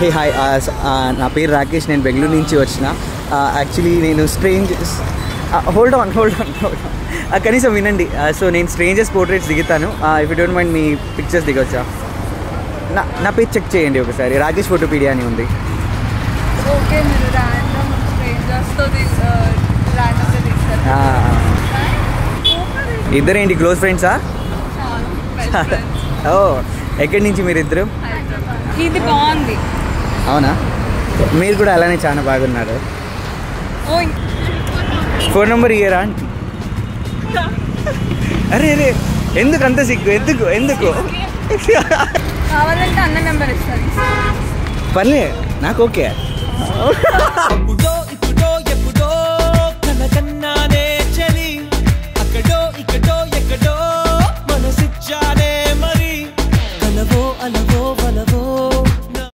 Hey hi, నా పేరు రాకేష్. నేను బెంగళూరు నుంచి వచ్చిన. యాక్చువల్లీ నేను హోల్డ్ ఆన్ కనీసం వినండి. సో నేను స్ట్రేంజర్స్ పోర్ట్రేట్స్ దిగుతాను. ఇఫ్ యూ డోంట్ మైండ్ మీ పిక్చర్స్ దిగొచ్చా? నా పేజ్ చెక్ చేయండి ఒకసారి. రాకేష్ ఫోటోపీడియా అని ఉంది. ఓకే, మీరు ర్యాండమ్ స్ట్రేంజర్స్తో ర్యాండమ్గా తీస్తారు. ఇద్దరేంటి క్లోజ్ ఫ్రెండ్సా? ఓ, ఎక్కడి నుంచి మీరు ఇద్దరు? ఇది బాగుంది. అవునా? మీరు కూడా అలానే చాలా బాగున్నారు. ఫోన్ నెంబర్ ఇయ్యరా? అరే అరే, ఎందుకు అంత సిగ్గు? ఎందుకు కావాలంటే అన్న నెంబర్ ఇస్తారు. పర్లే, నాకు ఓకే.